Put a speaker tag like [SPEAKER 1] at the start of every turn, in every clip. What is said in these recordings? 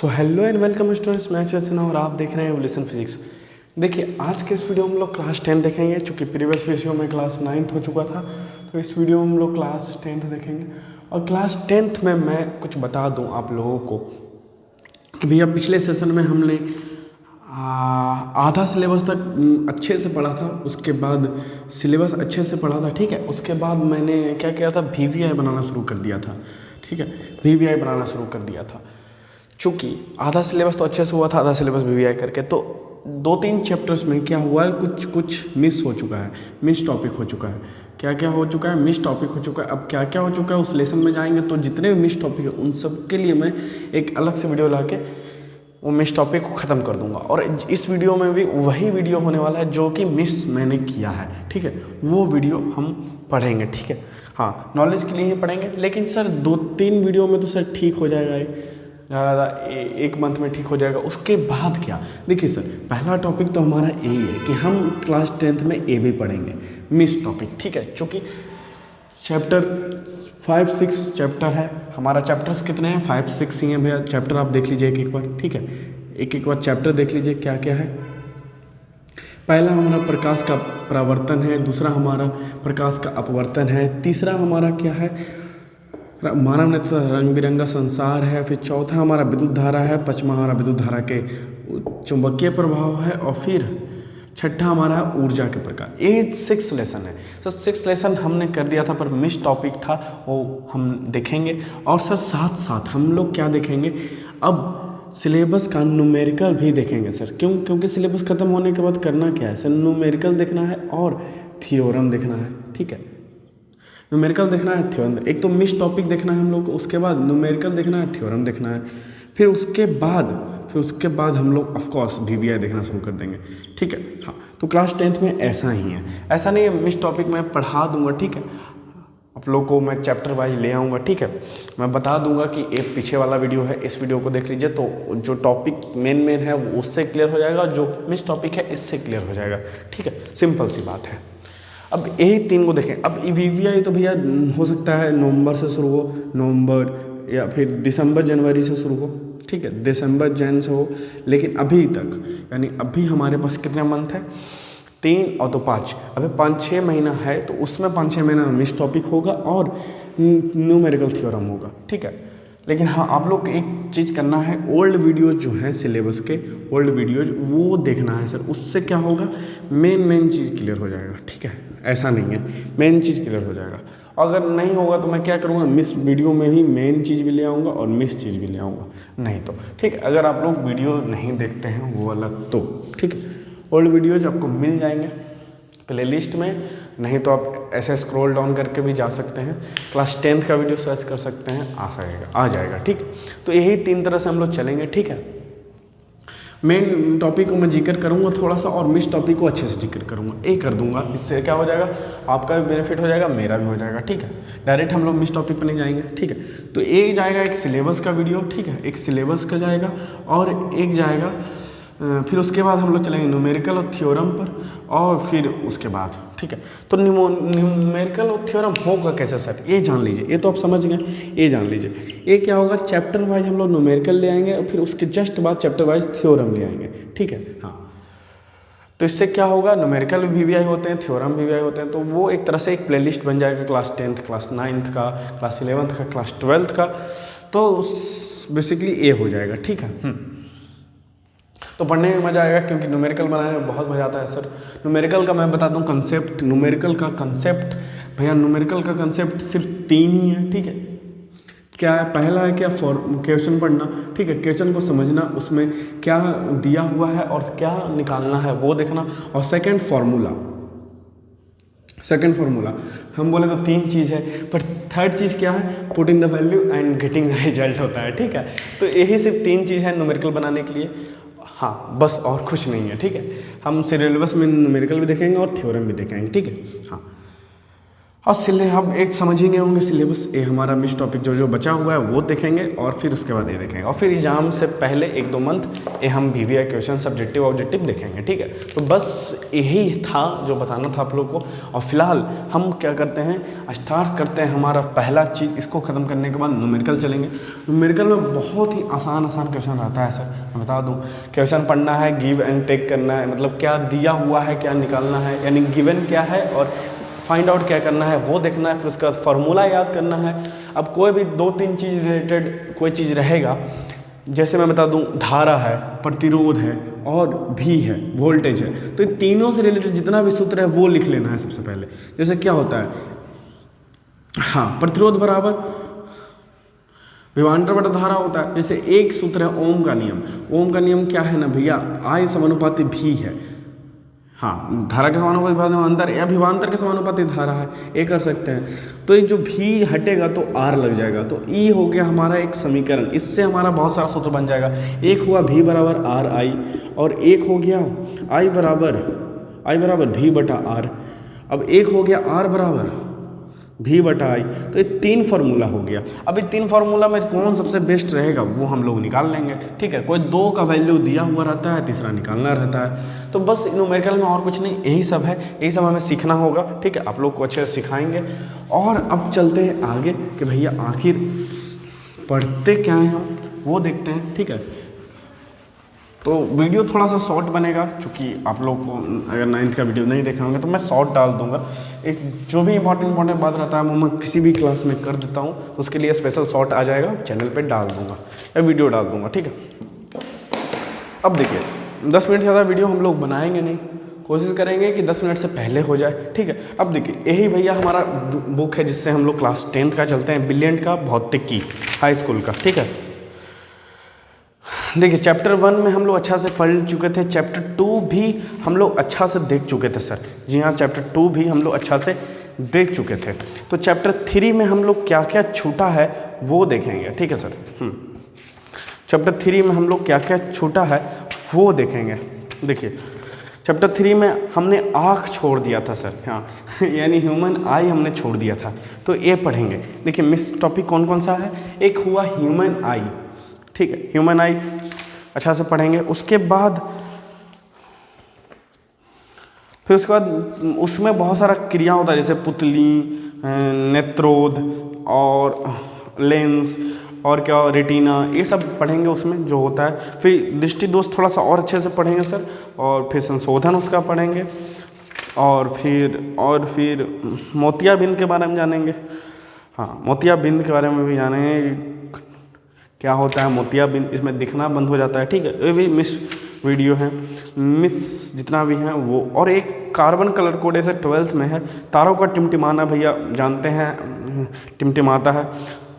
[SPEAKER 1] So hello and welcome students, मैं चेतना और आप देख रहे हैं एवोल्यूशन फिजिक्स। देखिए, आज के इस वीडियो में हम लोग क्लास 10 देखेंगे। चूँकि प्रीवियस वीडियो में क्लास 9th हो चुका था, तो इस वीडियो में हम लोग क्लास 10th देखेंगे। और क्लास 10th में मैं कुछ बता दूं आप लोगों को कि भैया पिछले सेशन में हमने आधा सिलेबस तक अच्छे से पढ़ा था। उसके बाद सिलेबस अच्छे से पढ़ा था, ठीक है। उसके बाद मैंने क्या किया था, VVI बनाना शुरू कर दिया था, ठीक है। VVI बनाना शुरू कर दिया था। चूँकि आधा सिलेबस तो अच्छे से हुआ था, आधा सिलेबस VVI करके, तो 2-3 चैप्टर्स में क्या हुआ है, कुछ मिस हो चुका है, मिस टॉपिक हो चुका है। क्या क्या हो चुका है, मिस टॉपिक हो चुका है। अब क्या क्या हो चुका है उस लेसन में जाएंगे तो जितने भी मिस टॉपिक है उन सब के लिए मैं एक अलग से वीडियो ला के वो मिस टॉपिक को ख़त्म कर दूंगा। और इस वीडियो में भी वही वीडियो होने वाला है जो कि मिस मैंने किया है, ठीक है। वो वीडियो हम पढ़ेंगे, ठीक है। हाँ, नॉलेज के लिए ही पढ़ेंगे। लेकिन सर 2-3 वीडियो में तो सर ठीक हो जाएगा, ज़्यादा एक मंथ में ठीक हो जाएगा। उसके बाद क्या, देखिए सर, पहला टॉपिक तो हमारा यही है कि हम क्लास 10th में ए भी पढ़ेंगे, मिस टॉपिक, ठीक है। चूँकि चैप्टर 5-6 चैप्टर है हमारा। चैप्टर्स कितने हैं, 5-6 ही हैं भैया। चैप्टर आप देख लीजिए एक बार, ठीक है। एक बार चैप्टर देख लीजिए क्या क्या है। पहला हमारा प्रकाश का परावर्तन है, दूसरा हमारा प्रकाश का अपवर्तन है, तीसरा हमारा क्या है, मानव नेत्र रंग बिरंगा संसार है, फिर चौथा हमारा विद्युत धारा है, पांचवा हमारा विद्युत धारा के चुंबकीय प्रभाव है, और फिर छठा हमारा ऊर्जा के प्रकार। ये 6 लेसन है। तो 6 लेसन हमने कर दिया था, पर मिस टॉपिक था, वो हम देखेंगे। और सर साथ साथ हम लोग क्या देखेंगे, अब सिलेबस का न्यूमेरिकल भी देखेंगे सर। क्योंकि सिलेबस ख़त्म होने के बाद करना क्या है सर, न्यूमेरिकल देखना है और थ्योरम देखना है, ठीक है। न्यूमेरिकल देखना है, थ्योरम। एक तो मिस टॉपिक देखना है हम लोग को, उसके बाद न्यूमेरिकल देखना है, थ्योरम देखना है, फिर उसके बाद हम लोग ऑफकोर्स VVI देखना शुरू कर देंगे, ठीक है। हाँ, तो क्लास 10th में ऐसा ही है। ऐसा नहीं है मिस टॉपिक मैं पढ़ा दूंगा, ठीक है। आप लोग को मैं चैप्टर वाइज ले आऊँगा, ठीक है। मैं बता दूंगा कि एक पीछे वाला वीडियो है, इस वीडियो को देख लीजिए, तो जो टॉपिक मेन है वो उससे क्लियर हो जाएगा, जो मिस टॉपिक है इससे क्लियर हो जाएगा, ठीक है। सिंपल सी बात है। अब यही 3 को देखें। अब VVI तो भैया हो सकता है नवंबर से शुरू हो, नवंबर या फिर दिसंबर जनवरी से शुरू हो, ठीक है, दिसंबर जन से हो। लेकिन अभी तक, यानी अभी हमारे पास कितने मंथ है, 3 और 5, अभी 5-6 महीना है। तो उसमें 5-6 महीना मिस टॉपिक होगा और न्यूमेरिकल थ्योरम होगा, ठीक है। लेकिन हाँ, आप लोग एक चीज़ करना है, ओल्ड वीडियोज़ जो हैं सिलेबस के, ओल्ड वीडियोज़ वो देखना है सर। उससे क्या होगा, मेन चीज़ क्लियर हो जाएगा, ठीक है। ऐसा नहीं है, मेन चीज़ क्लियर हो जाएगा। अगर नहीं होगा तो मैं क्या करूँगा, मिस वीडियो में ही मेन चीज़ भी ले आऊँगा और मिस चीज़ भी ले आऊँगा, नहीं तो, ठीक है। अगर आप लोग वीडियो नहीं देखते हैं वो अलग, तो ठीक है, ओल्ड वीडियोज़ आपको मिल जाएंगे प्ले लिस्ट में। नहीं तो आप ऐसे स्क्रॉल डाउन करके भी जा सकते हैं, क्लास 10th का वीडियो सर्च कर सकते हैं, आ जाएगा, ठीक। तो यही 3 तरह से हम लोग चलेंगे, ठीक है। मेन टॉपिक को मैं जिक्र करूंगा थोड़ा सा, और मिस टॉपिक को अच्छे से जिक्र करूंगा, ये कर दूंगा। इससे क्या हो जाएगा, आपका भी बेनिफिट हो जाएगा, मेरा भी हो जाएगा, ठीक है। डायरेक्ट हम लोग मिस टॉपिक पर नहीं जाएंगे, ठीक है। तो एक जाएगा एक सिलेबस का वीडियो, ठीक है, एक सिलेबस का जाएगा, और एक जाएगा फिर उसके बाद हम लोग चलेंगे न्यूमेरिकल और थ्योरम पर, और फिर उसके बाद, ठीक है। तो न्यूमेरिकल और थ्योरम होगा कैसे सर, ये जान लीजिए। ये तो आप समझ गए, ये जान लीजिए। ये क्या होगा, चैप्टर वाइज हम लोग न्यूमेरिकल ले आएंगे और फिर उसके जस्ट बाद चैप्टर वाइज थ्योरम ले आएंगे, ठीक है। हाँ, तो इससे क्या होगा, न्यूमेरिकल भी VVI होते हैं, थ्योरम VVI होते हैं। तो वो एक तरह से एक प्लेलिस्ट बन जाएगा, क्लास 10th, क्लास 9th का, क्लास 11th का, क्लास 12th का। तो बेसिकली ये हो जाएगा, ठीक है। तो पढ़ने में मज़ा आएगा, क्योंकि न्यूमेरिकल बनाने में बहुत मज़ा आता है सर। न्यूमेरिकल का मैं बताता हूँ कंसेप्ट। न्यूमेरिकल का कंसेप्ट भैया, न्यूमेरिकल का कंसेप्ट सिर्फ 3 ही है, ठीक है। क्या है, पहला है क्या, क्वेश्चन पढ़ना, ठीक है, क्वेश्चन को समझना, उसमें क्या दिया हुआ है और क्या निकालना है वो देखना। और सेकेंड फार्मूला हम बोले तो 3 चीज़ है, पर थर्ड चीज़ क्या है, putting the value and getting the result होता है, ठीक है। तो यही सिर्फ 3 चीज़ है न्यूमेरिकल बनाने के लिए, हाँ, बस और कुछ नहीं है, ठीक है। हम सिलेबस में न्यूमेरिकल भी देखेंगे और थ्योरम भी देखेंगे, ठीक है। हाँ, और अब एक समझ ही गए होंगे सिलेबस। ये हमारा मिस टॉपिक जो बचा हुआ है वो देखेंगे और फिर उसके बाद ये देखेंगे, और फिर एग्जाम से पहले 1-2 मंथ ये हम VVI क्वेश्चन सब्जेक्टिव ऑब्जेक्टिव देखेंगे, ठीक है। तो बस यही था जो बताना था आप लोग को। और फिलहाल हम क्या करते हैं, स्टार्ट करते हैं हमारा पहला चीज़। इसको ख़त्म करने के बाद न्यूमेरिकल चलेंगे। न्यूमेरिकल में बहुत ही आसान क्वेश्चन रहता है सर, मैं बता दूँ। क्वेश्चन पढ़ना है, गिव एंड टेक करना है, मतलब क्या दिया हुआ है क्या निकालना है, यानी गिवन क्या है और फाइंड आउट क्या करना है वो देखना है। फिर उसका फार्मूला याद करना है। अब कोई भी 2-3 चीज़ रिलेटेड कोई चीज़ रहेगा, जैसे मैं बता दूं धारा है, प्रतिरोध है और भी है, वोल्टेज है, तो इन तीनों से रिलेटेड जितना भी सूत्र है वो लिख लेना है सबसे पहले। जैसे क्या होता है, हाँ, प्रतिरोध बराबर विभवांतर बटा धारा होता है। जैसे एक सूत्र है ओम का नियम। ओम का नियम क्या है ना भैया, I समानुपाती भी है। हाँ, धारा के समानुपाती विभवांतर या विभवांतर के समानुपाती धारा है, ये कर सकते हैं। तो ये जो भी हटेगा तो R लग जाएगा, तो E हो गया हमारा एक समीकरण। इससे हमारा बहुत सारा सूत्र बन जाएगा। एक हुआ V बराबर RI और एक हो गया I बराबर V बटा R। अब एक हो गया R बराबर V बटा I। तो ये 3 फार्मूला हो गया। अब ये 3 फार्मूला में कौन सबसे बेस्ट रहेगा वो हम लोग निकाल लेंगे, ठीक है। कोई 2 का वैल्यू दिया हुआ रहता है, तीसरा निकालना रहता है। तो बस न्यूमेरिकल में और कुछ नहीं, यही सब है, यही सब हमें सीखना होगा, ठीक है। आप लोग को अच्छे से सिखाएंगे। और अब चलते हैं आगे कि भैया आखिर पढ़ते क्या हैं हम वो देखते हैं, ठीक है। तो वीडियो थोड़ा सा शॉर्ट बनेगा, क्योंकि आप लोग को अगर 9th का वीडियो नहीं देखे होंगे तो मैं शॉर्ट डाल दूंगा। एक जो भी इंपॉर्टेंट बात रहता है वो मैं किसी भी क्लास में कर देता हूँ, उसके लिए स्पेशल शॉर्ट आ जाएगा, चैनल पे डाल दूंगा या वीडियो डाल दूंगा, ठीक है। अब देखिए 10 मिनट ज़्यादा वीडियो हम लोग बनाएंगे नहीं, कोशिश करेंगे कि 10 मिनट से पहले हो जाए, ठीक है। अब देखिए यही भैया हमारा बुक है जिससे हम लोग क्लास 10th का चलते हैं, ब्रिलियंट का भौतिकी हाई स्कूल का, ठीक है। देखिए चैप्टर 1 में हम लोग अच्छा से पढ़ चुके थे, चैप्टर 2 भी हम लोग अच्छा से देख चुके थे सर। जी हाँ, चैप्टर 2 भी हम लोग अच्छा से देख चुके थे। तो चैप्टर 3 में हम लोग क्या क्या छूटा है वो देखेंगे, ठीक है सर। चैप्टर 3 में हम लोग क्या क्या छूटा है वो देखेंगे। देखिए चैप्टर 3 में हमने आँख छोड़ दिया था सर, हाँ यानी ह्यूमन आई हमने छोड़ दिया था, तो ये पढ़ेंगे। देखिए मिस टॉपिक कौन कौन सा है, एक हुआ ह्यूमन आई, ठीक है, ह्यूमन आई अच्छा से पढ़ेंगे। उसके बाद फिर उसके बाद उसमें बहुत सारा क्रिया होता है, जैसे पुतली, नेत्रोध और लेंस और क्या रेटिना, ये सब पढ़ेंगे उसमें जो होता है। फिर दृष्टि दोष थोड़ा सा और अच्छे से पढ़ेंगे सर, और फिर संशोधन उसका पढ़ेंगे, और फिर मोतियाबिंद के बारे में जानेंगे। हाँ, मोतियाबिंद के बारे में भी जानेंगे, क्या होता है मोतियाबिंद, इसमें दिखना बंद हो जाता है, ठीक है। ये भी मिस वीडियो है, मिस जितना भी है वो। और एक कार्बन कलर कोड ऐसे 12th में है, तारों का टिमटिमाना भैया जानते हैं, टिमटिमाता है,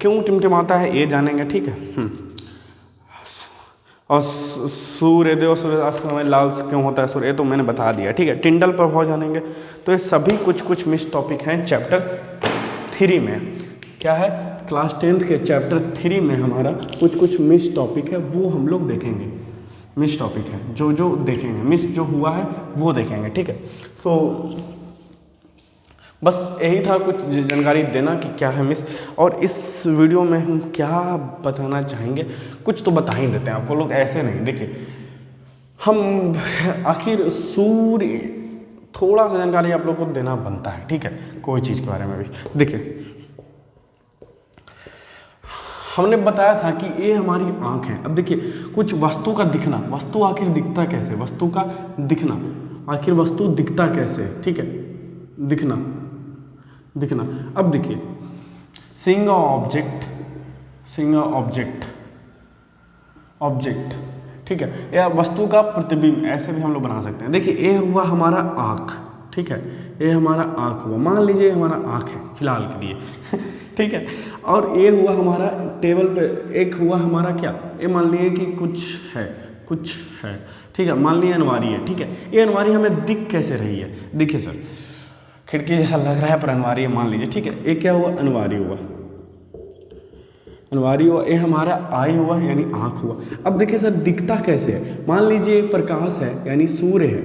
[SPEAKER 1] क्यों टिमटिमाता है ये जानेंगे, ठीक है। और सूर्योदय सूर्यास्त समय लाल क्यों होता है सूर्य, ये तो मैंने बता दिया, ठीक है। टिंडल प्रभाव जानेंगे। तो ये सभी कुछ मिस टॉपिक हैं चैप्टर 3 में। क्या है, क्लास 10th के चैप्टर 3 में हमारा कुछ मिस टॉपिक है वो हम लोग देखेंगे। मिस टॉपिक है जो देखेंगे, मिस जो हुआ है वो देखेंगे, ठीक है। तो बस यही था कुछ जानकारी देना कि क्या है मिस। और इस वीडियो में हम क्या बताना चाहेंगे, कुछ तो बता ही देते हैं आपको लोग, ऐसे नहीं। देखिए हम आखिर सूर्य, थोड़ा सा जानकारी आप लोग को देना बनता है, ठीक है, कोई चीज़ के बारे में भी। देखिए हमने बताया था कि ये हमारी आँख है। अब देखिए कुछ वस्तु का दिखना, वस्तु आखिर दिखता कैसे, वस्तु का दिखना, आखिर वस्तु दिखता कैसे, ठीक है, दिखना। अब देखिए सीइंग ऑब्जेक्ट, ठीक है, या वस्तु का प्रतिबिंब, ऐसे भी हम लोग बना सकते हैं। देखिए ये हुआ हमारा आँख, ठीक है, ये हमारा आँख हुआ, मान लीजिए हमारा आँख है फिलहाल के लिए ठीक है। और ये हुआ हमारा टेबल पे, एक हुआ हमारा क्या, ये मान लीजिए कि कुछ है, ठीक है, मान लीजिए अनवारी है, ठीक है। ये अनवारी हमें दिख कैसे रही है, देखिए सर खिड़की जैसा लग रहा है पर अनवारी है मान लीजिए, ठीक है। ये क्या हुआ, अनवारी हुआ, ये हमारा आई हुआ यानी आँख हुआ। अब देखिए सर दिखता कैसे है, मान लीजिए प्रकाश है यानी सूर्य है,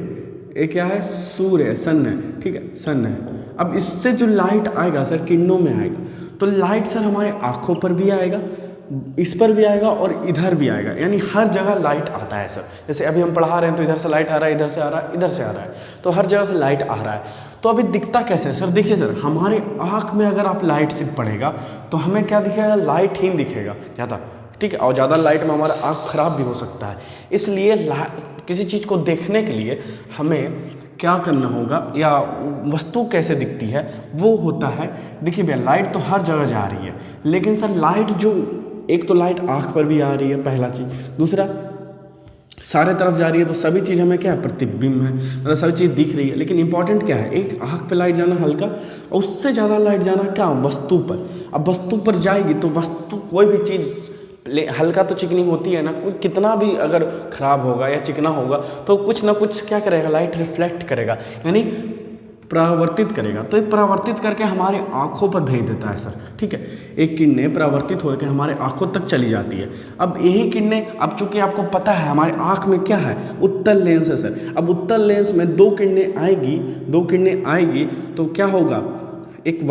[SPEAKER 1] ये क्या है, सूर्य है, सन है, ठीक है, सन है। अब इससे जो लाइट आएगा सर किरणों में आएगा, तो लाइट सर हमारे आँखों पर भी आएगा, इस पर भी आएगा और इधर भी आएगा, यानी हर जगह लाइट आता है सर। जैसे अभी हम पढ़ा रहे हैं तो इधर से लाइट आ रहा है, इधर से आ रहा है, इधर से आ रहा है, तो हर जगह से लाइट आ रहा है। तो अभी दिखता कैसे है सर? देखिए सर, हमारे आँख में अगर आप लाइट सिर्फ पड़ेगा तो हमें क्या दिखेगा? लाइट ही दिखेगा ज़्यादा, ठीक है। और ज़्यादा लाइट में हमारा आँख खराब भी हो सकता है। इसलिए किसी चीज़ को देखने के लिए हमें क्या करना होगा, या वस्तु कैसे दिखती है वो होता है, देखिए भैया लाइट तो हर जगह जा रही है, लेकिन सर लाइट जो, एक तो लाइट आँख पर भी आ रही है पहला चीज़, दूसरा सारे तरफ जा रही है, तो सभी चीज़ हमें क्या है? प्रतिबिंब है, मतलब सभी चीज़ दिख रही है। लेकिन इंपॉर्टेंट क्या है? एक आँख पे लाइट जाना हल्का, और उससे ज़्यादा लाइट जाना क्या? वस्तु पर। अब वस्तु पर जाएगी तो वस्तु कोई भी चीज़ हल्का तो चिकनी होती है ना, कितना भी अगर खराब होगा या चिकना होगा तो कुछ ना कुछ क्या करेगा? लाइट रिफ्लेक्ट करेगा, यानी परावर्तित करेगा। तो ये परावर्तित करके हमारे आँखों पर भेज देता है सर, ठीक है। एक किरणें परावर्तित होकर हमारे आँखों तक चली जाती है। अब यही किरणें, अब चूंकि आपको पता है हमारे आँख में क्या है? उत्तल लेंस है सर। अब उत्तल लेंस में दो किरणें आएगी तो क्या होगा? एक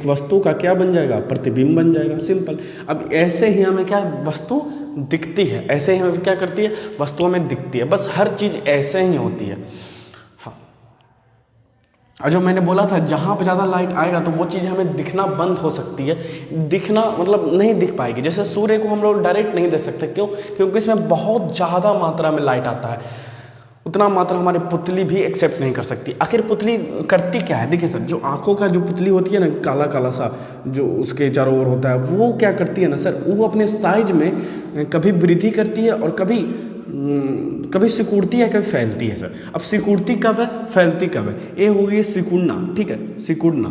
[SPEAKER 1] वस्तु का क्या बन जाएगा? प्रतिबिंब बन जाएगा, सिंपल। अब ऐसे ही हमें क्या वस्तु दिखती है, ऐसे ही हमें क्या करती है? वस्तु हमें दिखती है। बस हर चीज़ ऐसे ही होती है। हाँ, और जो मैंने बोला था जहाँ पे ज़्यादा लाइट आएगा तो वो चीज़ हमें दिखना बंद हो सकती है, दिखना मतलब नहीं दिख पाएगी। जैसे सूर्य को हम लोग डायरेक्ट नहीं देख सकते, क्यों? क्योंकि इसमें बहुत ज़्यादा मात्रा में लाइट आता है, उतना मात्रा हमारी पुतली भी एक्सेप्ट नहीं कर सकती। आखिर पुतली करती क्या है? देखिए सर, जो आँखों का जो पुतली होती है ना, काला काला सा जो उसके चारों ओर होता है, वो क्या करती है ना सर, वो अपने साइज में कभी वृद्धि करती है और कभी सिकुड़ती है, कभी फैलती है सर। अब सिकुड़ती कब है, फैलती कब है? ये हो गई सिकुड़ना, ठीक है, सिकुड़ना।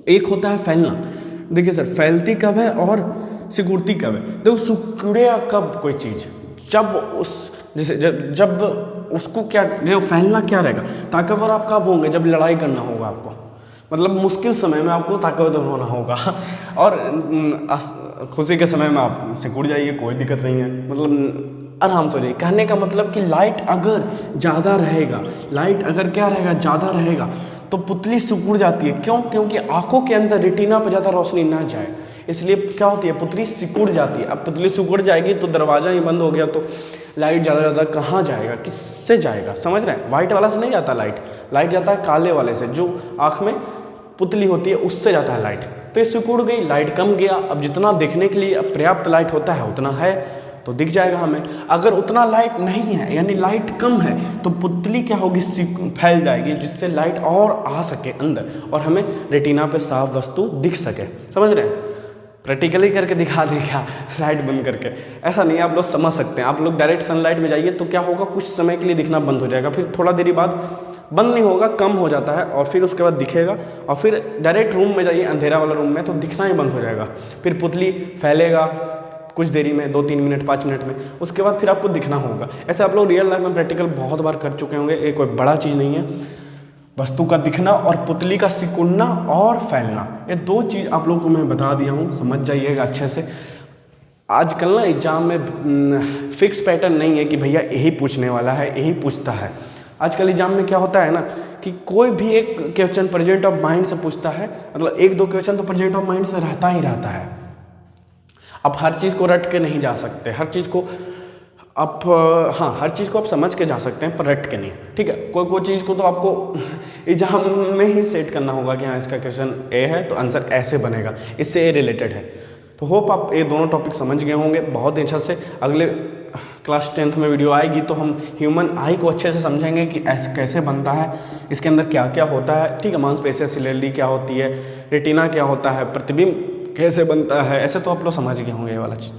[SPEAKER 1] एक होता है फैलना। देखिए सर, फैलती कब है और सिकुड़ती कब है? देखो, सिकुड़ेगा कब कोई चीज़? जब उस जैसे जब उसको क्या, जो फैलना क्या रहेगा? ताकतवर आप कब होंगे? जब लड़ाई करना होगा आपको, मतलब मुश्किल समय में आपको ताकतवर होना होगा, और खुशी के समय में आप सिकुड़ जाइए, कोई दिक्कत नहीं है, मतलब आराम से हो जाइए। कहने का मतलब कि लाइट अगर ज़्यादा रहेगा, ज़्यादा रहेगा तो पुतली सिकुड़ जाती है। क्यों? क्योंकि आंखों के अंदर रेटिना पर ज़्यादा रोशनी ना जाए, इसलिए क्या होती है? पुतली सिकुड़ जाती है। अब पुतली सिकुड़ जाएगी तो दरवाज़ा ही बंद हो गया, तो लाइट ज़्यादा कहाँ जाएगा? किससे जाएगा? समझ रहे हैं? वाइट वाला से नहीं जाता लाइट जाता है काले वाले से, जो आँख में पुतली होती है उससे जाता है लाइट। तो ये सिकुड़ गई, लाइट कम गया। अब जितना देखने के लिए पर्याप्त लाइट होता है उतना है तो दिख जाएगा हमें। अगर उतना लाइट नहीं है, यानी लाइट कम है, तो पुतली क्या होगी? फैल जाएगी, जिससे लाइट और आ सके अंदर और हमें रेटिना पे साफ वस्तु दिख सके। समझ रहे हैं? प्रैक्टिकली करके दिखा देगा लाइट बंद करके, ऐसा नहीं है। आप लोग समझ सकते हैं। आप लोग डायरेक्ट सनलाइट में जाइए तो क्या होगा? कुछ समय के लिए दिखना बंद हो जाएगा, फिर थोड़ा देरी बाद बंद नहीं होगा, कम हो जाता है, और फिर उसके बाद दिखेगा। और फिर डायरेक्ट रूम में जाइए, अंधेरा वाला रूम में, तो दिखना ही बंद हो जाएगा। फिर पुतली फैलेगा कुछ देरी में, 2-3 मिनट 5 मिनट में, उसके बाद फिर आपको दिखना होगा। ऐसे आप लोग रियल लाइफ में प्रैक्टिकल बहुत बार कर चुके होंगे। ये कोई बड़ा चीज़ नहीं है। वस्तु का दिखना और पुतली का सिकुड़ना और फैलना, ये दो चीज़ आप लोगों को मैं बता दिया हूँ, समझ जाइएगा अच्छे से। आजकल ना एग्जाम में फिक्स पैटर्न नहीं है कि भैया यही पूछने वाला है, यही पूछता है। आजकल एग्जाम में क्या होता है ना कि कोई भी एक क्वेश्चन प्रेजेंट ऑफ माइंड से पूछता है, मतलब 1-2 क्वेश्चन तो प्रेजेंट ऑफ माइंड से रहता ही रहता है। आप हर चीज़ को रट के नहीं जा सकते, हर चीज़ को आप समझ के जा सकते हैं, पर रट के नहीं, ठीक है। कोई चीज़ को तो आपको एग्जाम में ही सेट करना होगा कि हाँ इसका क्वेश्चन ए है तो आंसर ऐसे बनेगा, इससे ए रिलेटेड है। तो होप आप ये दोनों टॉपिक समझ गए होंगे बहुत अच्छा से। अगले क्लास 10th में वीडियो आएगी तो हम ह्यूमन आई को अच्छे से समझेंगे कि ऐसे कैसे बनता है, इसके अंदर क्या क्या होता है, ठीक है। मांसपेशियाँ, सिलेली क्या होती है, रेटिना क्या होता है, प्रतिबिंब कैसे बनता है, ऐसे तो आप लोग समझ गए होंगे ये वाला चीज़,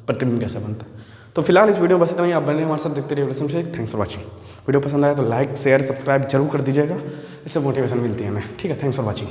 [SPEAKER 1] प्रतिबिंब कैसे बनता है। तो फिलहाल इस वीडियो बस इतना ही। आप बने हमारे साथ देखते रहिए। Thanks for watching. वीडियो पसंद आया तो लाइक शेयर सब्सक्राइब जरूर कर दीजिएगा, इससे मोटिवेशन मिलती है हमें, ठीक है। Thanks for watching.